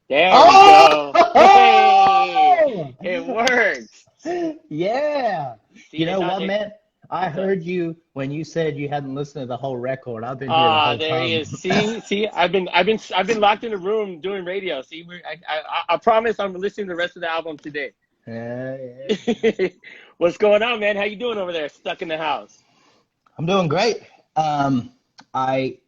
There we Oh! go. Hey, it works. Yeah. See, You it's know not. what, man? I What's up? heard you when you said you hadn't listened to the whole record. I've been here the whole There he time. is. See, I've been locked in a room doing radio. See, I promise I'm listening to the rest of the album today. Yeah, yeah. What's going on, man? How you doing over there, stuck in the house? I'm doing great. I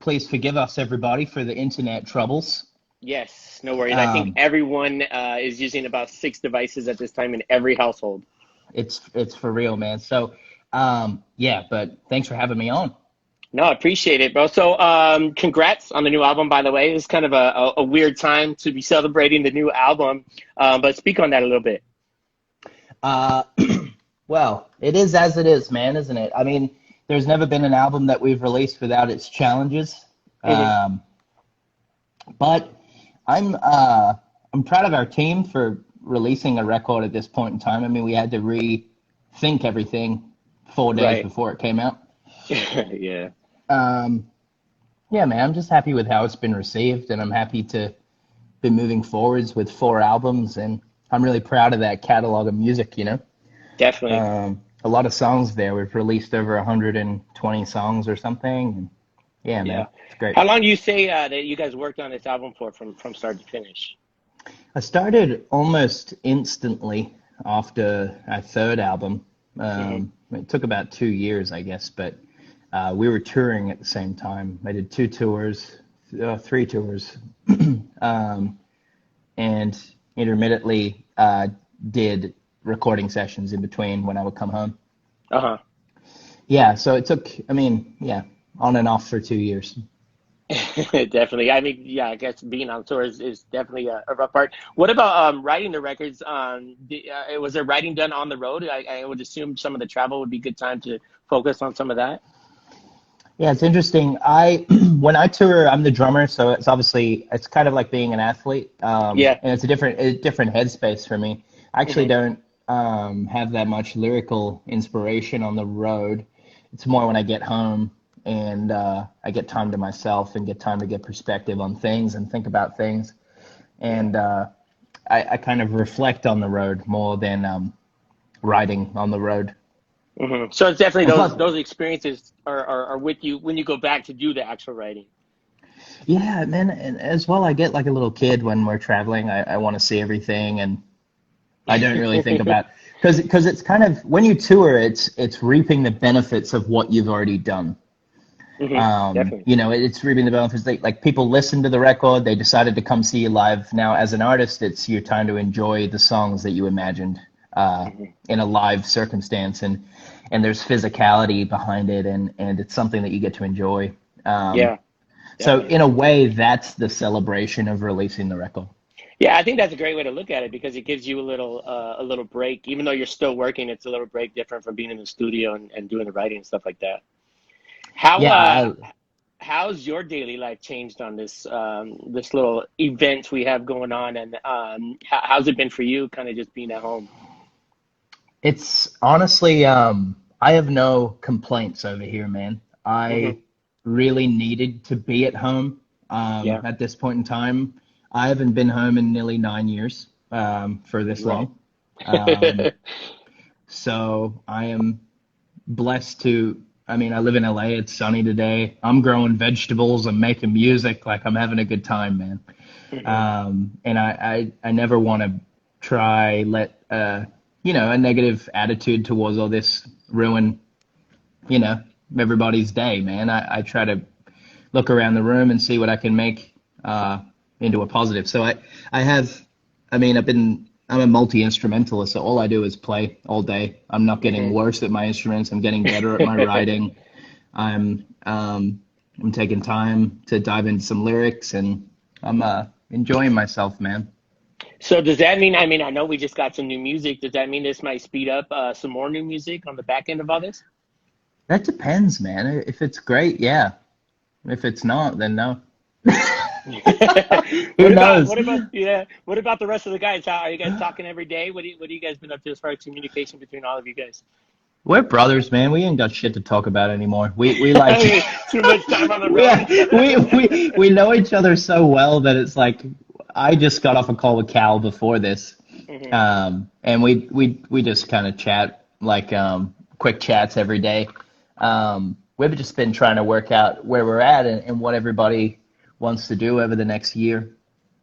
Please forgive us, everybody, for the internet troubles. Yes, no worries. I think Um, everyone is using about 6 devices at this time in every household. it's for real, man. So, yeah, but thanks for having me on. No, I appreciate it, bro. So, congrats on the new album, by the way. It's kind of a weird time to be celebrating the new album, but speak on that a little bit. Uh, well, it is as it is, man, isn't it? I mean, there's never been an album that we've released without its challenges. Hmm. Um, but I'm proud of our team for releasing a record at this point in time. I mean, we had to rethink everything 4 days Right. before it came out. Yeah. Um, yeah, man, I'm just happy with how it's been received, and I'm happy to be moving forwards with 4 albums, and I'm really proud of that catalog of music, you know. Definitely. A lot of songs there. We've released over 120 songs or something. And yeah, Yeah. man, it's great. How long do you say that you guys worked on this album for, from start to finish? I started almost instantly after our third album. Hmm. It took about 2 years, I guess, but we were touring at the same time. I did 2 tours, 3 tours, um, and intermittently did recording sessions in between when I would come home. Uh-huh. Yeah, so it took, I mean, yeah, on and off for 2 years. Definitely. I mean, yeah, I guess being on tour is definitely a rough part. What about writing the records? Was there writing done on the road? I would assume some of the travel would be good time to focus on some of that. Yeah, it's interesting. When I tour, I'm the drummer, so it's obviously it's kind of like being an athlete, Yeah. and it's a different headspace for me. I actually Hmm. don't have that much lyrical inspiration on the road. It's more when I get home and I get time to myself and get time to get perspective on things and think about things, Yeah. and I kind of reflect on the road more than writing on the road. Hmm. So it's definitely And those plus, those experiences are with you when you go back to do the actual writing. yeah, man, and as well, I get like a little kid when we're traveling. I want to see everything, and I don't really think about because it's kind of when you tour, it's reaping the benefits of what you've already done. Hmm. Definitely. It's reaping the benefits. Like people listen to the record, they decided to come see you live. Now, as an artist, it's your time to enjoy the songs that you imagined Hmm. in a live circumstance, and there's physicality behind it, and it's something that you get to enjoy. Um, Yeah. so Definitely. in a way, that's the celebration of releasing the record. Yeah, I think that's a great way to look at it because it gives you a little break. Even though you're still working, it's a little break different from being in the studio and doing the writing and stuff like that. How Yeah, how's your daily life changed on this little event we have going on, and how's it been for you, kind of just being at home? it's honestly, I have no complaints over here, man. I Hmm. really needed to be at home Yeah. at this point in time. I haven't been home in nearly 9 years for this Right. long. Um, so I am blessed to, I mean, I live in LA. It's sunny today. I'm growing vegetables. I'm making music. Like I'm having a good time, man. Hmm. And I never want to try let a negative attitude towards all this ruin you know everybody's day, man. I try to look around the room and see what I can make uh, into a positive. So I have, I mean, I'm a multi instrumentalist, so all I do is play all day. I'm not getting Hmm. worse at my instruments. I'm getting better at my writing. I'm taking time to dive into some lyrics, and I'm enjoying myself, man. So does that mean? I mean, I know we just got some new music. Does that mean this might speed up some more new music on the back end of all this? That depends, man. If it's great, yeah. If it's not, then no. Who knows? What about the rest of the guys? How are you guys talking every day? What do you guys been up to as far as communication between all of you guys? We're brothers, man. We ain't got shit to talk about anymore. We like Too much time on the we, road. we know each other so well that it's like I just got off a call with Cal before this, Hmm. and we just kind of chat like quick chats every day. We've just been trying to work out where we're at and what everybody wants to do over the next year.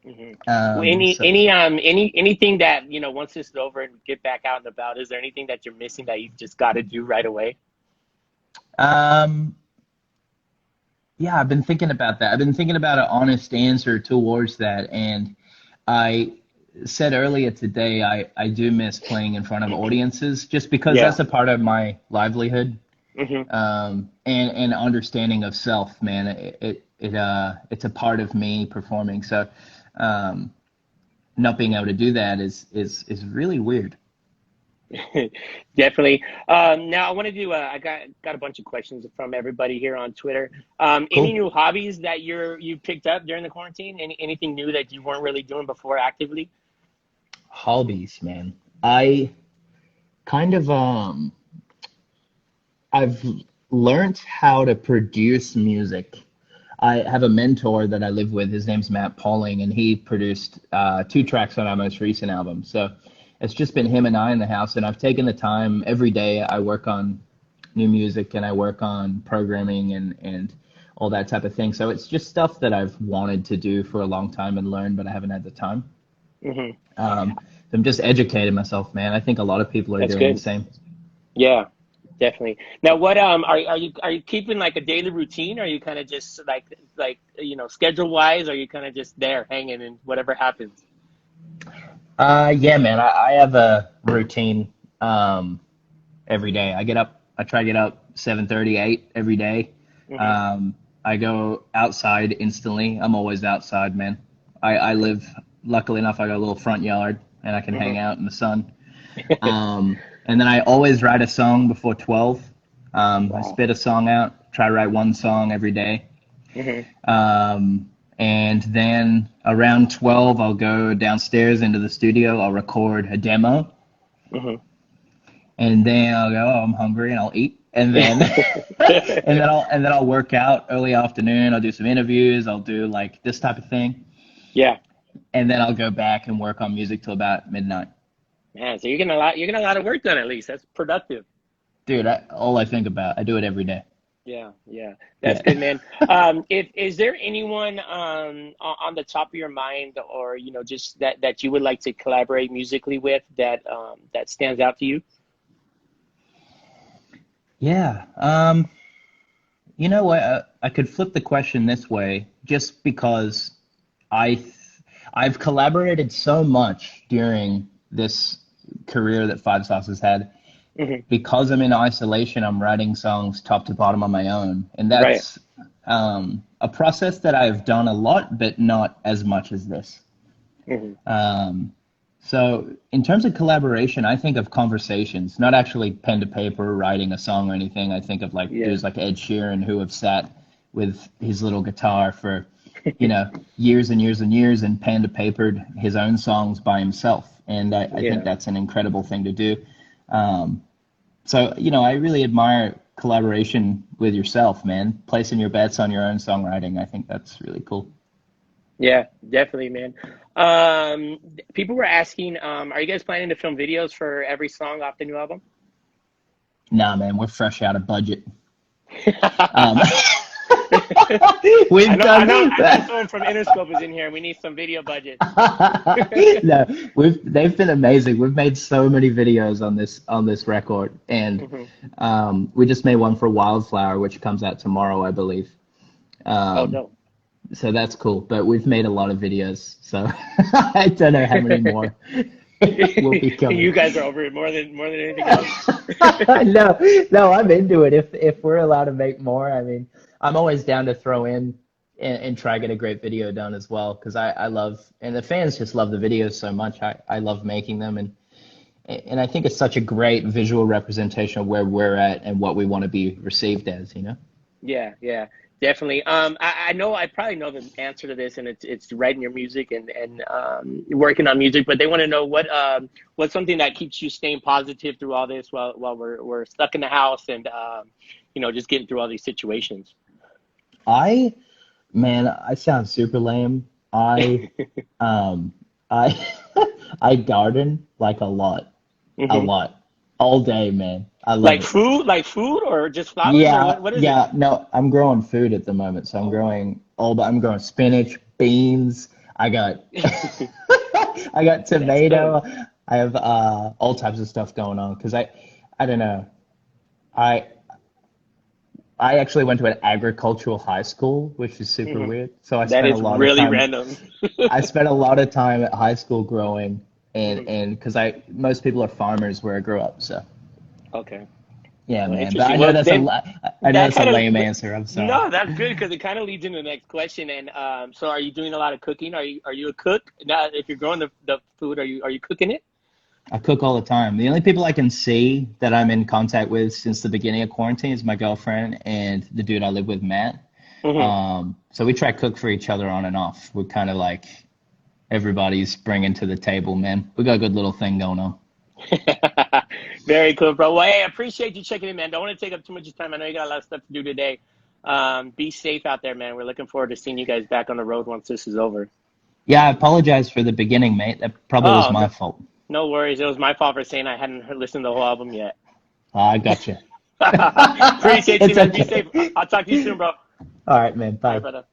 Hmm. So Anything that, once this is over and we get back out and about, is there anything that you're missing that you've just got to do right away? um, yeah, I've been thinking about that. I've been thinking about an honest answer towards that, and I said earlier today I do miss playing in front of audiences just because Yeah. that's a part of my livelihood. Hmm. And understanding of self, man. It's a part of me performing. So, um, not being able to do that is really weird. Definitely. Now I want to do. I got a bunch of questions from everybody here on Twitter. Any Cool. new hobbies that you picked up during the quarantine? Anything new that you weren't really doing before actively? Hobbies, man. I kind of I've learned how to produce music. I have a mentor that I live with. His name's Matt Pauling, and he produced two tracks on our most recent album. So it's just been him and I in the house, and I've taken the time every day. I work on new music and I work on programming and all that type of thing. So it's just stuff that I've wanted to do for a long time and learn, but I haven't had the time. Hmm. So I'm just educating myself, man. I think a lot of people are That's doing the good. same. Yeah, definitely. Now, what are you keeping like a daily routine? Or are you kind of just like schedule wise? Or are you kind of just there hanging and whatever happens? Yeah, man. I have a routine every day. I try to get up 7:30, 8 every day. Hmm. Um, I go outside instantly. I'm always outside, man. I live, luckily enough, I got a little front yard and I can hang Hmm. out in the sun. And then I always write a song before 12. I Wow. spit a song out, try to write one song every day. Hmm. And then around 12, I'll go downstairs into the studio. I'll record a demo. Hmm. And then I'll go, oh, I'm hungry, and I'll eat. And then and then I'll work out early afternoon. I'll do some interviews. I'll do like this type of thing. Yeah, And then I'll go back and work on music till about midnight. man. So you're getting a lot of work done at least. That's productive. Dude, all I think about, I do it every day. Yeah, yeah, that's Yeah. good, man. If is there anyone on the top of your mind, or just that you would like to collaborate musically with, that stands out to you? Yeah. You know what? I could flip the question this way, just because I th- I've collaborated so much during this career that Five Sauce has had. Hmm. Because I'm in isolation, I'm writing songs top to bottom on my own, and Right. that's a process that I've done a lot, but not as much as this. Hmm. Um, so in terms of collaboration, I think of conversations, not actually pen to paper writing a song or anything. I think of like Yeah. dudes like Ed Sheeran who have sat with his little guitar for, years and years and years and pen to papered his own songs by himself. And I think Yeah. that's an incredible thing to do. Um, so, I really admire collaboration with yourself, man. Placing your bets on your own songwriting. I think that's really cool. Yeah, definitely, man. People were asking, are you guys planning to film videos for every song off the new album? Nah, man, we're fresh out of budget. Um, I we've know, I done know, I know. that. Someone from Interscope is in here. We need some video budget. No, they've been amazing. We've made so many videos on this record, and Hmm. we just made one for Wildflower, which comes out tomorrow, I believe. Oh, Um, dope. so that's cool. But we've made a lot of videos, so I don't know how many more will be coming. You guys are over it more than anything else. No, no, I'm into it. If we're allowed to make more, I mean, I'm always down to throw in and try to get a great video done as well because I love and the fans just love the videos so much. I love making them and I think it's such a great visual representation of where we're at and what we want to be received as. Yeah, yeah, definitely. I know I probably know the answer to this, and it's writing your music and working on music. But they want to know what's something that keeps you staying positive through all this while we're stuck in the house and just getting through all these situations. I Man, I sound super lame. I um I I garden like a Hmm. lot, all day, man. I love Like it. food, or just flowers, or Yeah, what? What is it? yeah. No, I'm growing food at the moment, so I'm Oh wow. growing I'm growing spinach, beans. I got I got That's good. tomato. I have all types of stuff going on because I don't know. I I actually went to an agricultural high school, which is super Hmm. weird. So That is really random. I spent a lot of time at high school growing Hmm. and because I most people are farmers where I grew up, so Okay. yeah, Well, man. But interesting. Well, then I know that that's a kind lame of answer. I'm sorry. no, that's good because it kind of leads into the next question. And so, are you doing a lot of cooking? Are you a cook? Now, if you're growing the food, are you cooking it? I cook all the time. The only people I can see that I'm in contact with since the beginning of quarantine is my girlfriend and the dude I live with, Matt. Hmm. So we try to cook for each other on and off. We're kind of like everybody's bringing to the table, man. We got a good little thing going on. Very cool, bro. Well, hey, I appreciate you checking in, man. Don't want to take up too much of your time. I know you got a lot of stuff to do today. Be safe out there, man. We're looking forward to seeing you guys back on the road once this is over. Yeah, I apologize for the beginning, mate. That probably was Oh, my no, fault. no worries. It was my fault for saying I hadn't listened to the whole album yet. I got you. Appreciate you, It's man. Be safe. okay. I'll talk to you soon, bro. All All right, man. right, Bye. brother.